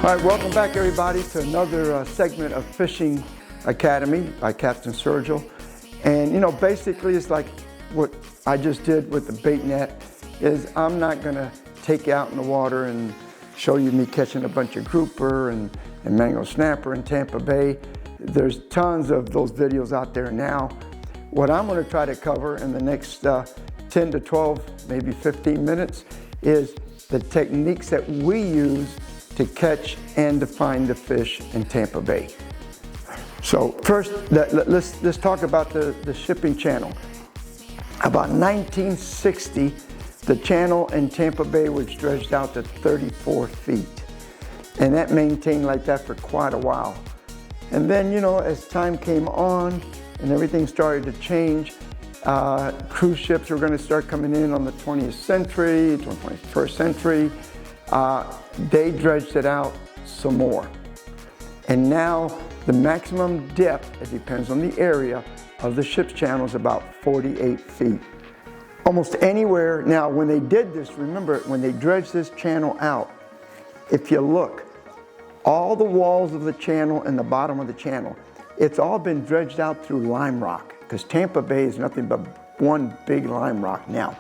All right, welcome back everybody to another segment of Fishing Academy by Captain Sergio. And you know, basically it's like what I just did with the bait net is I'm not gonna take you out in the water and show you me catching a bunch of grouper and mango snapper in Tampa Bay. There's tons of those videos out there now. What I'm gonna try to cover in the next 10 to 12, maybe 15 minutes is the techniques that we use to catch and to find the fish in Tampa Bay. So first, let's talk about the shipping channel. About 1960, the channel in Tampa Bay was dredged out to 34 feet. And that maintained like that for quite a while. And then, you know, as time came on and everything started to change, cruise ships were gonna start coming in on the 20th century, 21st century. They dredged it out some more. And now the maximum depth, it depends on the area, of the ship's channel is about 48 feet. Almost anywhere. Now when they did this, remember when they dredged this channel out, if you look, all the walls of the channel and the bottom of the channel, it's all been dredged out through lime rock, because Tampa Bay is nothing but one big lime rock now.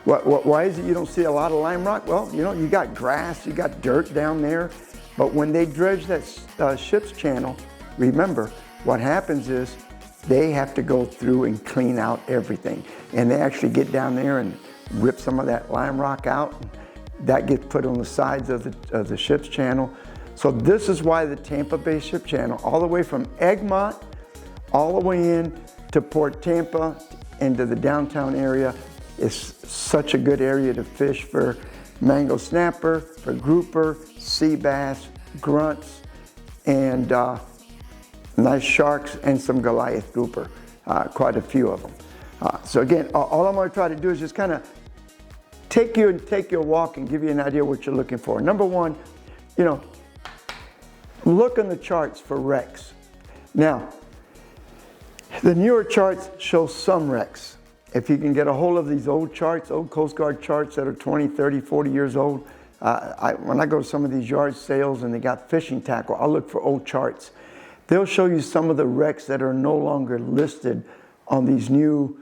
Why is it you don't see a lot of lime rock? Well, you know, you got grass, you got dirt down there. But when they dredge that ship's channel, remember, what happens is they have to go through and clean out everything. And they actually get down there and rip some of that lime rock out. That gets put on the sides of the ship's channel. So this is why the Tampa Bay ship channel, all the way from Egmont, all the way in to Port Tampa, into the downtown area, is such a good area to fish for mango snapper, for grouper, sea bass, grunts, and nice sharks and some Goliath grouper, quite a few of them. So again, all I'm gonna try to do is just kind of take you a walk and give you an idea what you're looking for. Number one, you know, look on the charts for wrecks. Now, the newer charts show some wrecks. If you can get a hold of these old charts, old Coast Guard charts that are 20, 30, 40 years old, when I go to some of these yard sales and they got fishing tackle, I'll look for old charts. They'll show you some of the wrecks that are no longer listed on these new,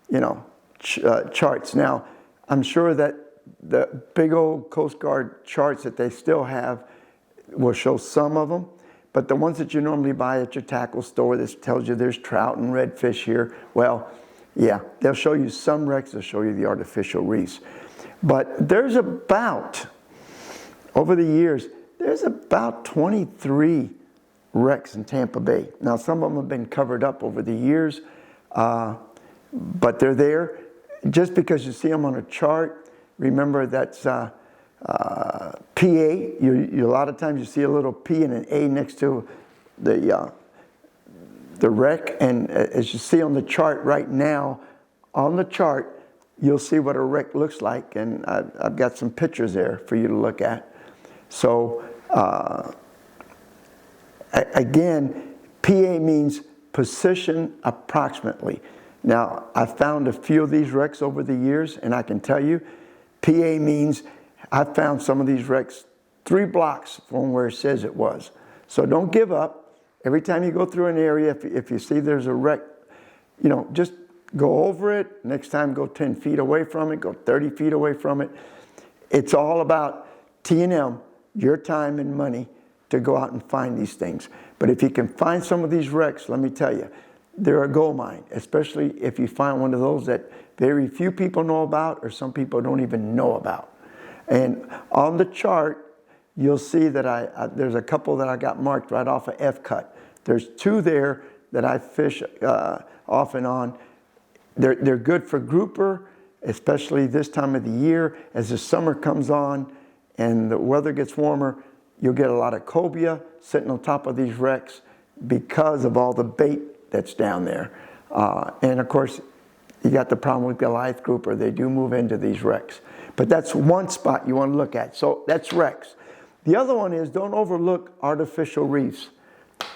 you know, charts. Now, I'm sure that the big old Coast Guard charts that they still have will show some of them, but the ones that you normally buy at your tackle store that tells you there's trout and redfish here, well, yeah, they'll show you some wrecks, they'll show you the artificial reefs. But there's about, over the years, there's about 23 wrecks in Tampa Bay. Now some of them have been covered up over the years, but they're there. Just because you see them on a chart, remember that's PA. A lot of times you see a little P and an A next to the wreck, and as you see on the chart right now, on the chart, you'll see what a wreck looks like, and I've got some pictures there for you to look at. So, again, PA means position approximately. Now, I've found a few of these wrecks over the years, and I can tell you, PA means I've found some of these wrecks 3 blocks from where it says it was. So don't give up. Every time you go through an area, if you see there's a wreck, you know, just go over it. Next time, go 10 feet away from it, go 30 feet away from it. It's all about T&M, your time and money to go out and find these things. But if you can find some of these wrecks, let me tell you, they're a gold mine, especially if you find one of those that very few people know about or some people don't even know about. And on the chart, you'll see that there's a couple that I got marked right off of F-cut. There's 2 there that I fish off and on. They're good for grouper, especially this time of the year. As the summer comes on and the weather gets warmer, you'll get a lot of cobia sitting on top of these wrecks because of all the bait that's down there. And of course, you got the problem with Goliath grouper. They do move into these wrecks. But that's one spot you want to look at. So that's wrecks. The other one is don't overlook artificial reefs.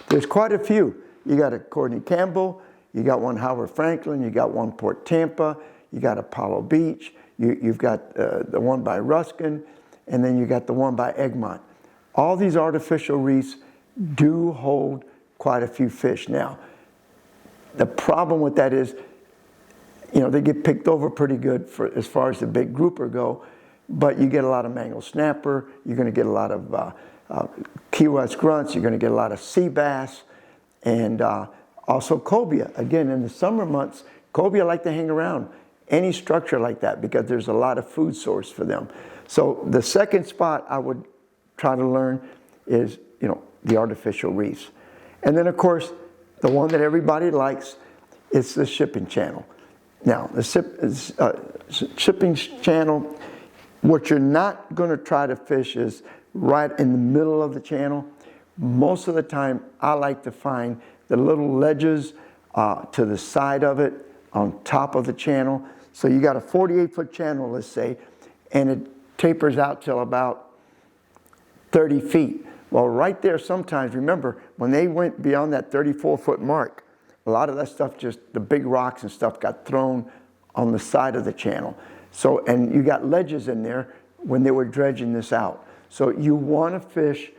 There's quite a few. You got a Courtney Campbell, you got one Howard Franklin, you got one Port Tampa, you got Apollo Beach, you've got the one by Ruskin, and then you got the one by Egmont. all these artificial reefs do hold quite a few fish. Now, the problem with that is, you know, they get picked over pretty good for as far as the big grouper go, but you get a lot of mangled snapper, you're going to get a lot of Key West grunts, you're going to get a lot of sea bass, and also cobia. Again, in the summer months, cobia like to hang around any structure like that because there's a lot of food source for them. So the second spot I would try to learn is, you know, the artificial reefs. And then, of course, the one that everybody likes is the shipping channel. Now, the shipping channel, what you're not going to try to fish is right in the middle of the channel. Most of the time, I like to find the little ledges to the side of it, on top of the channel. So you got a 48-foot channel, let's say, and it tapers out till about 30 feet. Well, right there sometimes, remember, when they went beyond that 34-foot mark, a lot of that stuff, just the big rocks and stuff got thrown on the side of the channel. So, and you got ledges in there when they were dredging this out. So you want to fish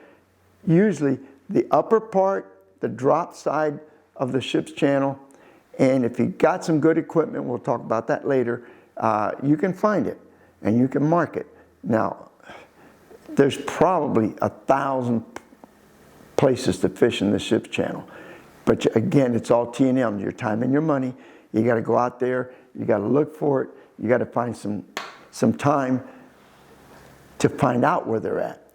usually the upper part, the drop side of the ship's channel, and if you got some good equipment, we'll talk about that later, you can find it and you can mark it. Now, there's probably 1,000 places to fish in the ship's channel. But again, it's all T&M, your time and your money. You got to go out there, you got to look for it, you got to find some time to find out where they're at.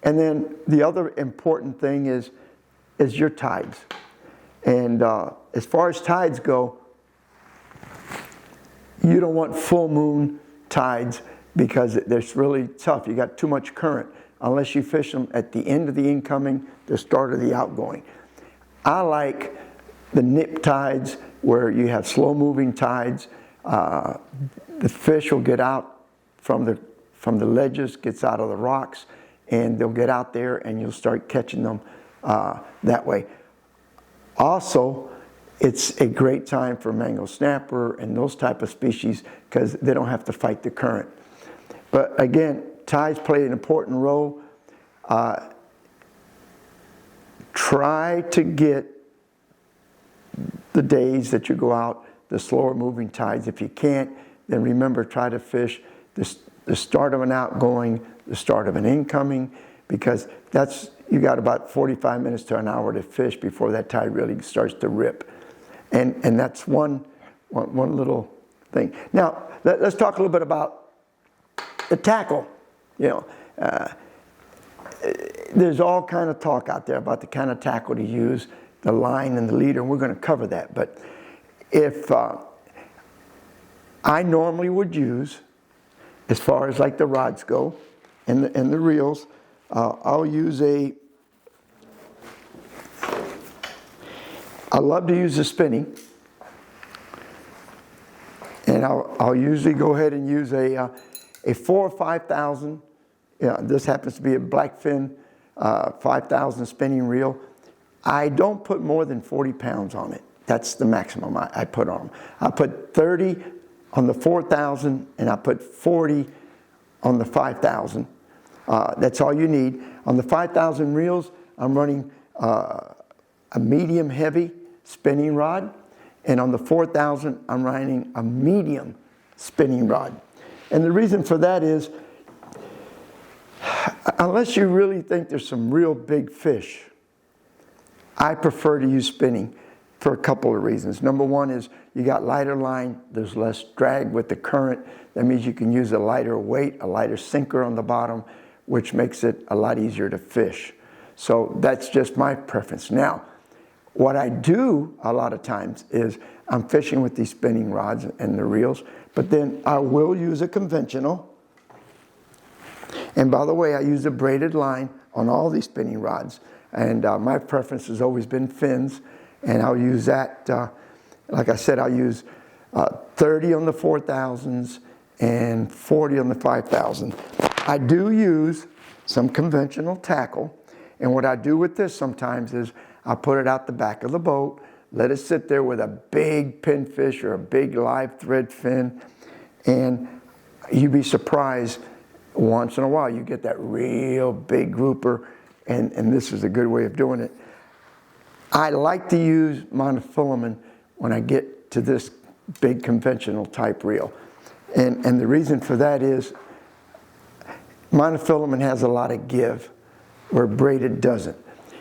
And then the other important thing is your tides. And as far as tides go, you don't want full moon tides because it's really tough. You got too much current unless you fish them at the end of the incoming, the start of the outgoing. I like the nip tides where you have slow moving tides. The fish will get out from the ledges, gets out of the rocks, and they'll get out there and you'll start catching them that way. Also, it's a great time for mangled snapper and those type of species because they don't have to fight the current. But again, tides play an important role. Try to get the days that you go out, the slower moving tides. If you can't, then remember, try to fish the start of an outgoing, the start of an incoming, because that's, you got about 45 minutes to an hour to fish before that tide really starts to rip. And that's one little thing. Now, let's talk a little bit about the tackle. You know, there's all kind of talk out there about the kind of tackle to use, the line and the leader, and we're going to cover that. But if I normally would use, as far as like the rods go and the reels, I'll use I love to use the spinning, and I'll usually go ahead and use a 4 or 5,000. Yeah, this happens to be a blackfin 5,000 spinning reel. I don't put more than 40 pounds on it. That's the maximum I put on them. I put 30 on the 4,000 and I put 40 on the 5,000. That's all you need. On the 5,000 reels, I'm running a medium heavy spinning rod, and on the 4,000, I'm running a medium spinning rod. And the reason for that is, unless you really think there's some real big fish, I prefer to use spinning for a couple of reasons. Number one is you got lighter line, there's less drag with the current. That means you can use a lighter weight, a lighter sinker on the bottom, which makes it a lot easier to fish. So that's just my preference. Now, what I do a lot of times is I'm fishing with these spinning rods and the reels, but then I will use a conventional. And by the way, I use a braided line on all these spinning rods. And my preference has always been fins. And I'll use that, like I said, I'll use 30 on the 4,000s and 40 on the 5,000. I do use some conventional tackle. And what I do with this sometimes is I put it out the back of the boat, let it sit there with a big pinfish or a big live thread fin. And you'd be surprised, once in a while you get that real big grouper and this is a good way of doing it. I like to use monofilament when I get to this big conventional type reel. And the reason for that is monofilament has a lot of give where braided doesn't.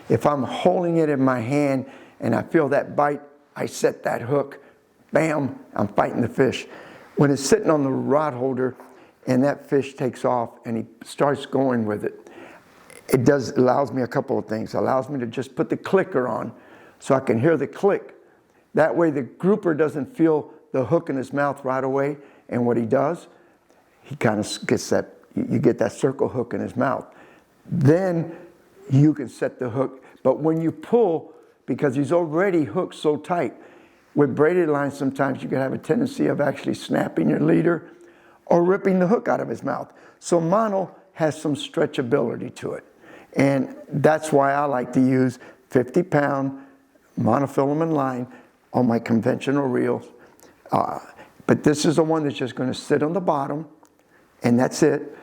If I'm holding it in my hand and I feel that bite, I set that hook, bam, I'm fighting the fish. When it's sitting on the rod holder and that fish takes off and he starts going with it, it allows me a couple of things. It allows me to just put the clicker on so I can hear the click. That way the grouper doesn't feel the hook in his mouth right away, and what he does, he kind of gets that, you get that circle hook in his mouth. Then you can set the hook, but when you pull, because he's already hooked so tight, with braided lines sometimes you can have a tendency of actually snapping your leader or ripping the hook out of his mouth. So mono has some stretchability to it. And that's why I like to use 50-pound monofilament line on my conventional reels. But this is the one that's just going to sit on the bottom, and that's it.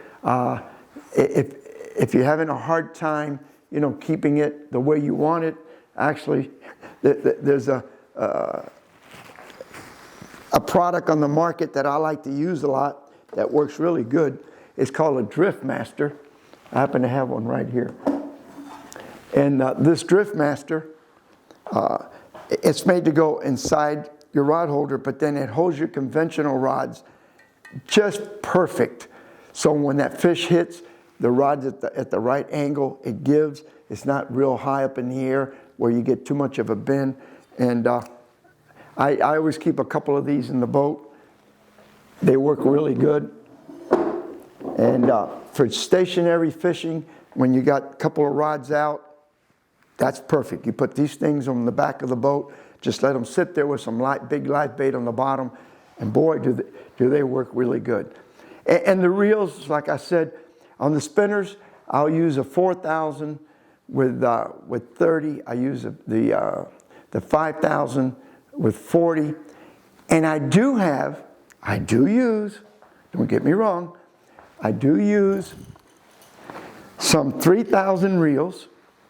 If you're having a hard time, keeping it the way you want it, actually, there's a product on the market that I like to use a lot that works really good. It's called a Drift Master. I happen to have one right here. And this Drift Master, it's made to go inside your rod holder, but then it holds your conventional rods just perfect. So when that fish hits, the rod's at the right angle, it gives. It's not real high up in the air where you get too much of a bend. And I always keep a couple of these in the boat. They work really good. And for stationary fishing, when you got a couple of rods out, that's perfect. You put these things on the back of the boat, just let them sit there with some big live bait on the bottom, and boy, do they work really good. And the reels, like I said, on the spinners, I'll use a 4,000 with 30. I use the 5,000 with 40. And I do use, don't get me wrong, I do use some 3,000 reels,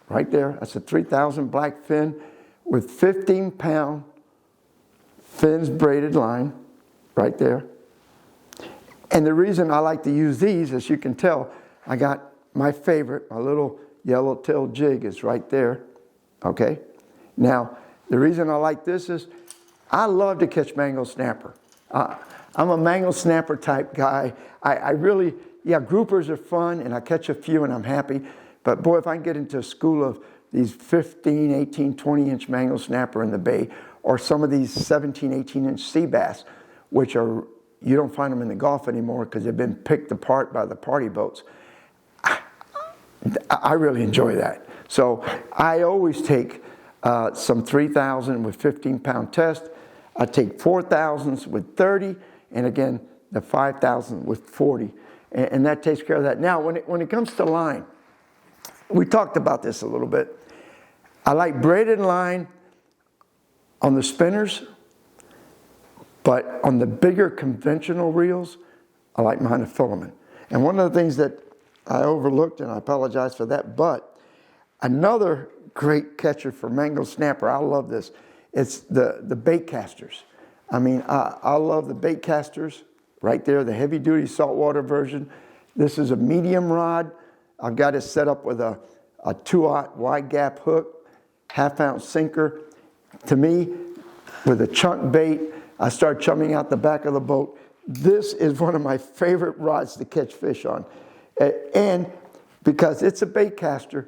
right there. That's a 3,000 black fin with 15-pound fins braided line, right there. And the reason I like to use these, as you can tell, I got my favorite, my little yellow-tail jig is right there, okay? Now, the reason I like this is I love to catch mango snapper. I'm a mango snapper type guy. I really, groupers are fun, and I catch a few and I'm happy. But boy, if I can get into a school of these 15, 18, 20-inch mango snapper in the bay, or some of these 17, 18-inch sea bass, which are, you don't find them in the Gulf anymore because they've been picked apart by the party boats. I really enjoy that. So I always take some 3,000 with 15-pound test. I take 4,000s with 30, and again, the 5,000 with 40. And that takes care of that. Now, when it comes to line, we talked about this a little bit. I like braided line on the spinners, but on the bigger conventional reels, I like monofilament. And one of the things that I overlooked, and I apologize for that, but another great catcher for mango snapper, I love this, it's the bait casters. I mean, I love the bait casters right there, the heavy duty saltwater version. This is a medium rod. I've got it set up with a 2/0 wide gap hook, 1/2-ounce sinker. To me, with a chunk bait, I start chumming out the back of the boat. This is one of my favorite rods to catch fish on. And because it's a bait caster,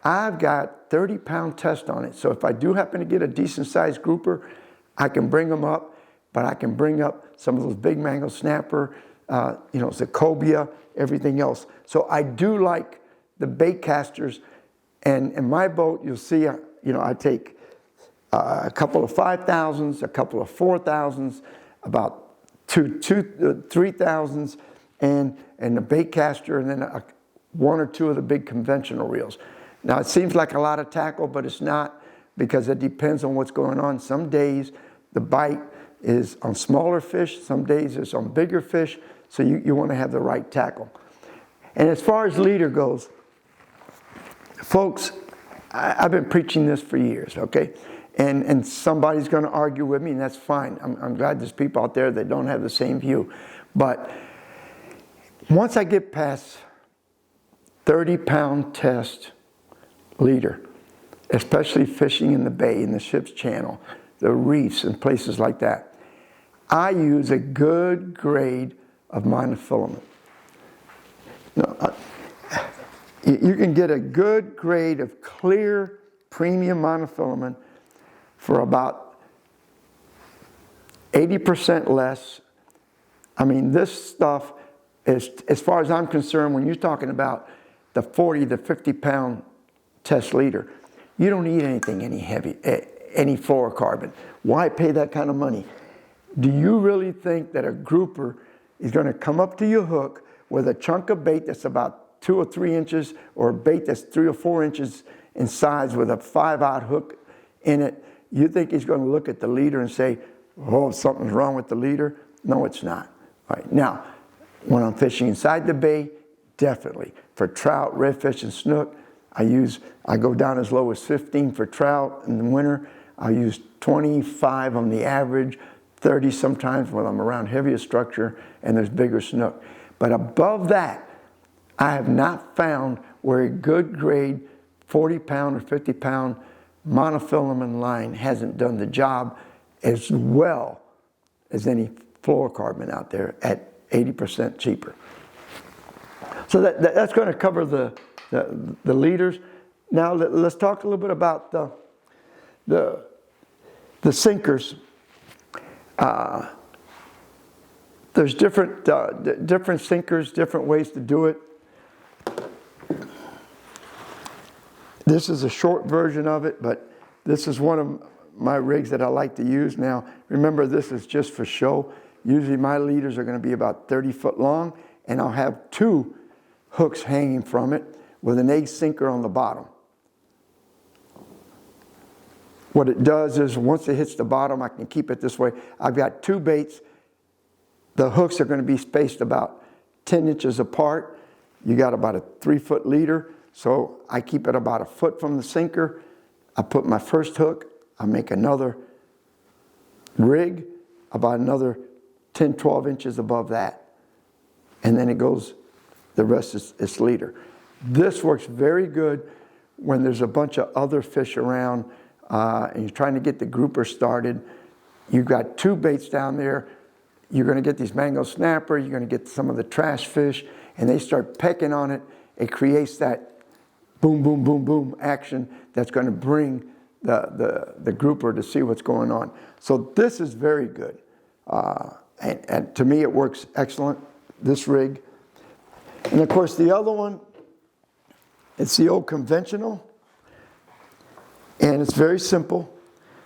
I've got 30-pound test on it. So if I do happen to get a decent-sized grouper, I can bring them up, but I can bring up some of those big mango snapper, Zacobia, everything else. So I do like the bait casters. And in my boat, you'll see, I take a couple of 5,000s, a couple of 4,000s, about 3,000s, and the bait caster, and then one or two of the big conventional reels. Now, it seems like a lot of tackle, but it's not, because it depends on what's going on. Some days the bite is on smaller fish, some days it's on bigger fish, so you want to have the right tackle. And as far as leader goes, Folks, I've been preaching this for years, okay? And somebody's going to argue with me, and that's fine. I'm glad there's people out there that don't have the same view. But once I get past 30-pound test leader, especially fishing in the bay, in the ship's channel, the reefs and places like that, I use a good grade of monofilament. You can get a good grade of clear premium monofilament for about 80% less. I mean, this stuff is, as far as I'm concerned, when you're talking about the 40 to 50-pound test leader, you don't need anything any heavy, any fluorocarbon. Why pay that kind of money? Do you really think that a grouper is going to come up to your hook with a chunk of bait that's about 2 or 3 inches, or a bait that's 3 or 4 inches in size with a 5/0 hook in it? You think he's going to look at the leader and say, oh, something's wrong with the leader? No, it's not. All right. Now, when I'm fishing inside the bay, definitely. For trout, redfish, and snook, I go down as low as 15 for trout in the winter. I use 25 on the average, 30 sometimes when I'm around heavier structure and there's bigger snook. But above that, I have not found where a good grade 40-pound or 50-pound monofilament line hasn't done the job as well as any fluorocarbon out there at 80% cheaper. So that's going to cover the leaders. Now let's talk a little bit about the sinkers. There's different sinkers, different ways to do it. This is a short version of it, but this is one of my rigs that I like to use. Now, remember, this is just for show. Usually my leaders are going to be about 30 foot long, and I'll have 2 hooks hanging from it with an egg sinker on the bottom. What it does is once it hits the bottom, I can keep it this way. I've got 2 baits. The hooks are going to be spaced about 10 inches apart. You got about a 3-foot leader, so I keep it about a foot from the sinker. I put my first hook. I make another rig about another 10, 12 inches above that. And then it goes, the rest is leader. This works very good when there's a bunch of other fish around and you're trying to get the grouper started. You've got 2 baits down there. You're going to get these mango snapper. You're going to get some of the trash fish, and they start pecking on it. It creates that boom, boom, boom, boom action that's going to bring the grouper to see what's going on. So this is very good. And to me, it works excellent, this rig. And of course, the other one, it's the old conventional. And it's very simple.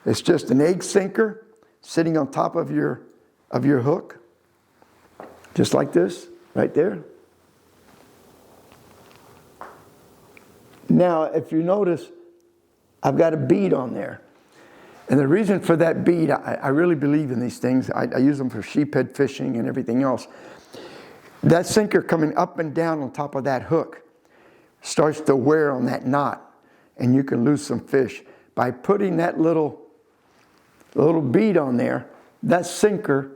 It's just an egg sinker sitting on top of your hook. Just like this, right there. Now, if you notice, I've got a bead on there. And the reason for that bead, I really believe in these things. I use them for sheephead fishing and everything else. That sinker coming up and down on top of that hook starts to wear on that knot, and you can lose some fish. By putting that little bead on there, that sinker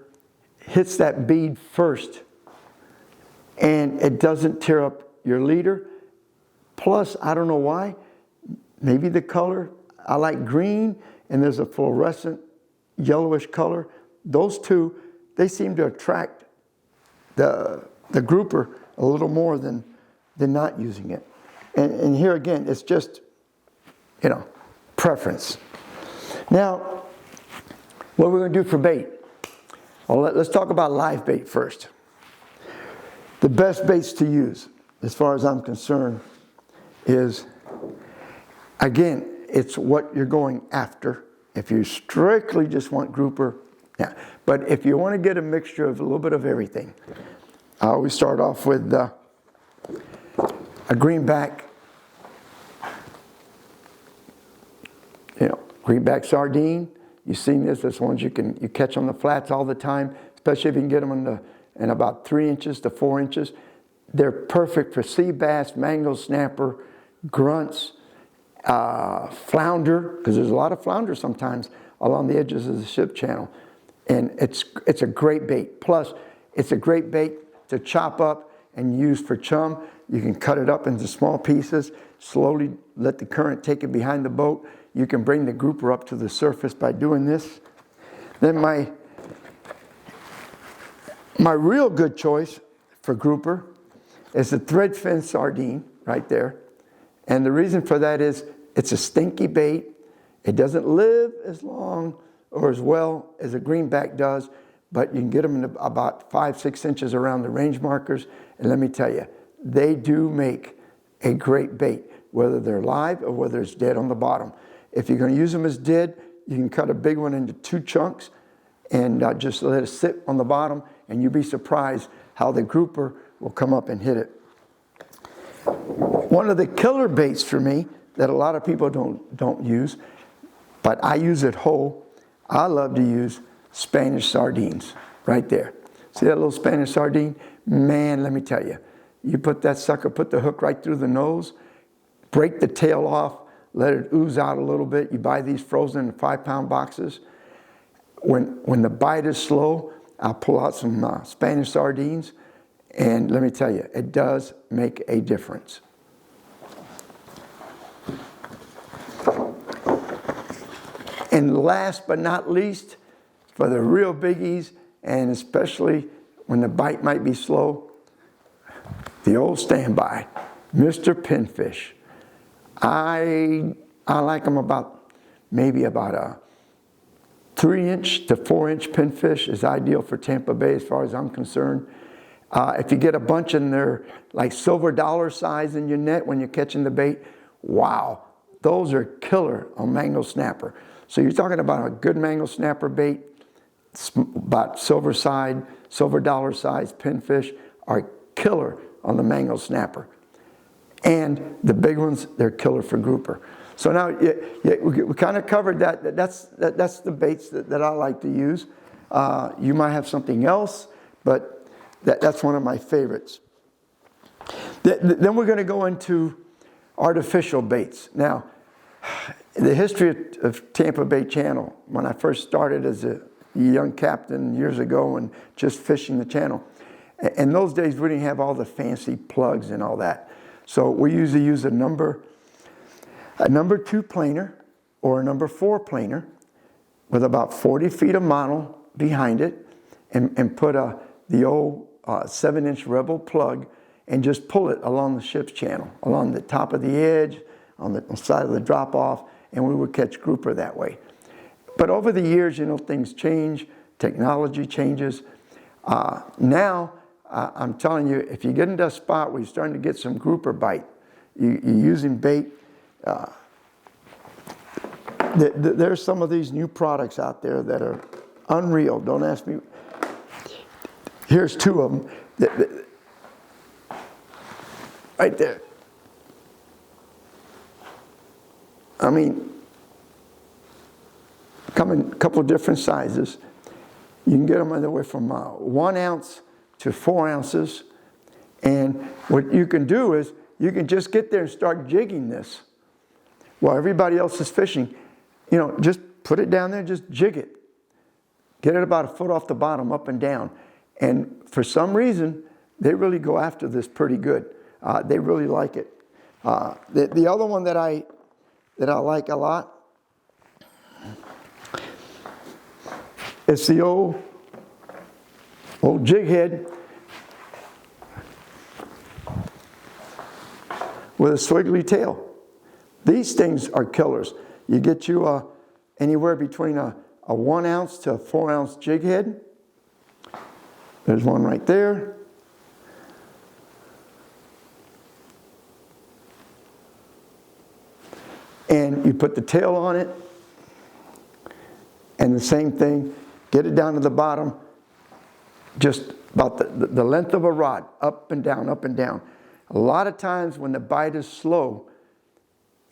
hits that bead first, and it doesn't tear up your leader. Plus, I don't know why, maybe the color, I like green, and there's a fluorescent yellowish color. Those two, they seem to attract the grouper a little more than not using it. And here again, it's just, preference. Now, what we're going to do for bait. Well, let's talk about live bait first. The best baits to use, as far as I'm concerned, is, again, it's what you're going after. If you strictly just want grouper, yeah. But if you want to get a mixture of a little bit of everything, I always start off with a greenback, greenback sardine. You've seen this. That's ones you catch on the flats all the time, especially if you can get them in about 3 inches to 4 inches. They're perfect for sea bass, mango snapper, grunts, flounder, because there's a lot of flounder sometimes along the edges of the ship channel. And it's a great bait. Plus, it's a great bait to chop up and use for chum. You can cut it up into small pieces, slowly let the current take it behind the boat. You can bring the grouper up to the surface by doing this. Then my real good choice for grouper is the thread fin sardine right there. And the reason for that is it's a stinky bait. It doesn't live as long or as well as a greenback does, but you can get them in about 5-6 inches around the range markers. And let me tell you, they do make a great bait, whether they're live or whether it's dead on the bottom. If you're going to use them as dead, you can cut a big one into 2 chunks and just let it sit on the bottom, and you'll be surprised how the grouper will come up and hit it. One of the killer baits for me that a lot of people don't use, but I use it whole, I love to use Spanish sardines right there. See that little Spanish sardine? Man, let me tell you, you put that sucker, put the hook right through the nose, break the tail off, let it ooze out a little bit. You buy these frozen in 5-pound boxes. When the bite is slow, I'll pull out some Spanish sardines, and let me tell you, it does make a difference. And last but not least, for the real biggies, and especially when the bite might be slow, the old standby, Mr. Pinfish. I like them maybe about a 3-inch to 4-inch pinfish is ideal for Tampa Bay as far as I'm concerned. If you get a bunch in their like silver dollar size in your net when you're catching the bait, wow, those are killer on mango snapper. So you're talking about a good mango snapper bait, about silver dollar size pinfish are killer on the mango snapper. And the big ones, they're killer for grouper. So now we kind of covered that. That's the baits that I like to use. You might have something else, but that's one of my favorites. Then we're going to go into artificial baits. Now, the history of Tampa Bay Channel, when I first started as a young captain years ago and just fishing the channel, in those days we didn't have all the fancy plugs and all that. So we usually use a number 2 planer or a number 4 planer with about 40 feet of mono behind it, and put the old 7-inch Rebel plug and just pull it along the ship's channel, along the top of the edge, on the side of the drop-off, and we would catch grouper that way. But over the years, things change, technology changes. Now, I'm telling you, if you get into a spot where you're starting to get some grouper bite, you're using bait, there's some of these new products out there that are unreal. Don't ask me. Here's 2 of them. Right there. I mean, come in a couple of different sizes. You can get them anywhere from 1 ounce to 4 ounces. And what you can do is you can just get there and start jigging this while everybody else is fishing. Just put it down there, just jig it. Get it about 1 foot off the bottom, up and down. And for some reason, they really go after this pretty good. They really like it. The other one that I like a lot is the old Jig Head with a swiggly tail. These things are killers. You get you anywhere between a 1 ounce to a 4 ounce Jig Head. There's one right there. And you put the tail on it, and the same thing, get it down to the bottom, just about the length of a rod, up and down, up and down. A lot of times when the bite is slow,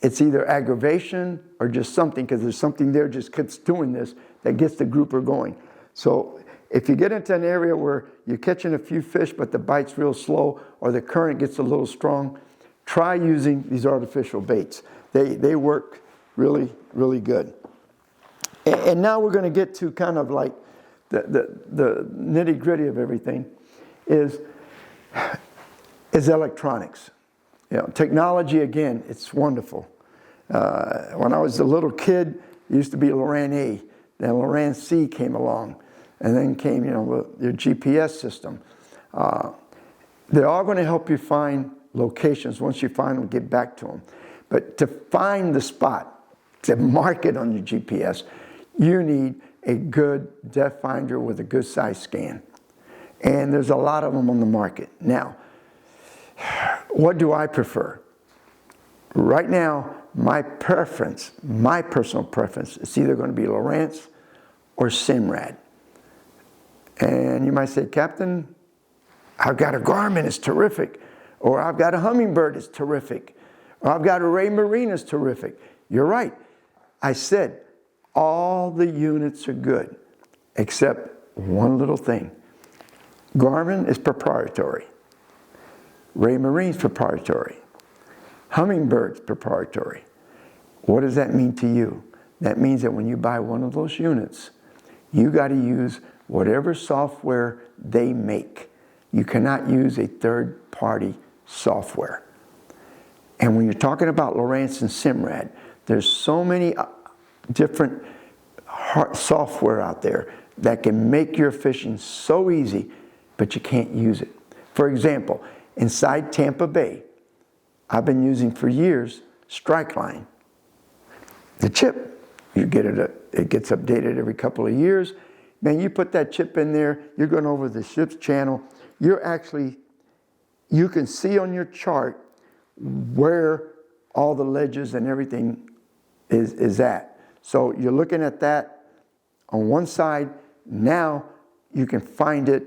it's either aggravation or just something, because there's something there just keeps doing this that gets the grouper going. So if you get into an area where you're catching a few fish but the bite's real slow or the current gets a little strong, try using these artificial baits. They work really, really good. And now we're going to get to kind of like the nitty-gritty of everything is electronics. You know, technology, again, it's wonderful. When I was a little kid, it used to be Loran A. Then Loran C came along. And then came, you know, your GPS system. They're all going to help you find locations. Once you find them, get back to them. But to find the spot, to mark it on your GPS, you need a good depth finder with a good size scan. And there's a lot of them on the market. Now, what do I prefer? Right now, my preference, my personal preference, is either going to be Lowrance or Simrad. And you might say, Captain, I've got a Garmin, it's terrific. Or I've got a Humminbird, it's terrific. Or I've got a Ray Marine, it's terrific. You're right. I said, all the units are good, except one little thing. Garmin is proprietary. Ray Marine's proprietary. Hummingbird's proprietary. What does that mean to you? That means that when you buy one of those units, you got to use whatever software they make. You cannot use a third-party software. And when you're talking about Lowrance and Simrad, there's so many different software out there that can make your fishing so easy, but you can't use it. For example, inside Tampa Bay, I've been using for years Strikeline. The chip, you get it gets updated every couple of years. Man, you put that chip in there, you're going over the ship's channel, you can see on your chart where all the ledges and everything is at. So you're looking at that on one side. Now you can find it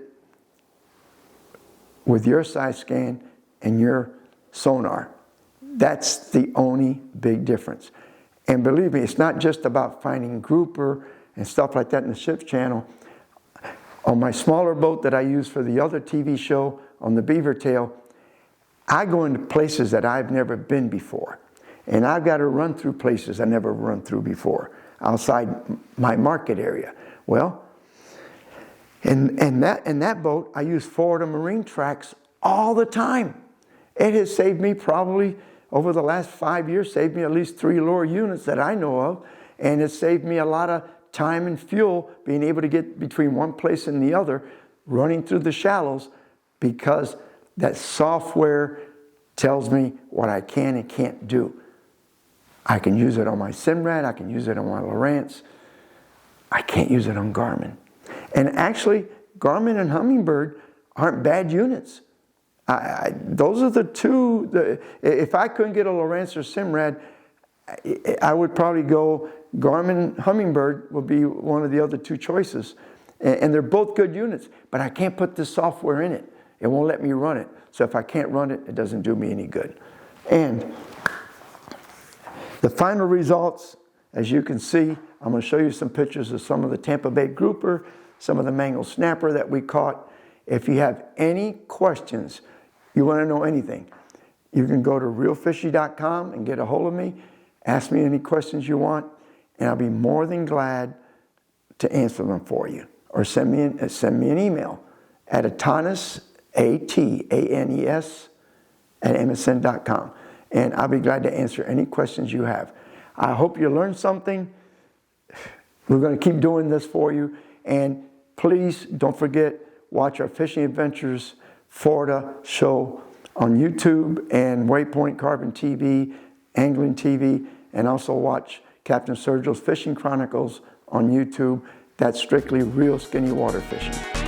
with your size scan and your sonar. That's the only big difference. And believe me, it's not just about finding grouper and stuff like that in the ship's channel. On my smaller boat that I use for the other TV show on the Beaver Tail, I go into places that I've never been before. And I've got to run through places I never run through before, outside my market area. Well, in that boat, I use Florida Marine tracks all the time. It has saved me probably, over the last 5 years, saved me at least 3 lure units that I know of. And it saved me a lot of time and fuel being able to get between one place and the other, running through the shallows, because that software tells me what I can and can't do. I can use it on my Simrad, I can use it on my Lowrance. I can't use it on Garmin. And actually, Garmin and Humminbird aren't bad units. Those are the two. If I couldn't get a Lowrance or Simrad, I would probably go Garmin. Humminbird would be one of the other two choices. And they're both good units, but I can't put this software in it. It won't let me run it. So if I can't run it, it doesn't do me any good. And the final results, as you can see, I'm going to show you some pictures of some of the Tampa Bay grouper, some of the mangle snapper that we caught. If you have any questions, you want to know anything, you can go to realfishy.com and get a hold of me. Ask me any questions you want, and I'll be more than glad to answer them for you. Or send me an email at Atanes, ATANES, at MSN.com. And I'll be glad to answer any questions you have. I hope you learned something. We're going to keep doing this for you. And please don't forget, watch our Fishing Adventures Florida show on YouTube and Waypoint Carbon TV, Angling TV, and also watch Captain Sergio's Fishing Chronicles on YouTube. That's strictly real skinny water fishing.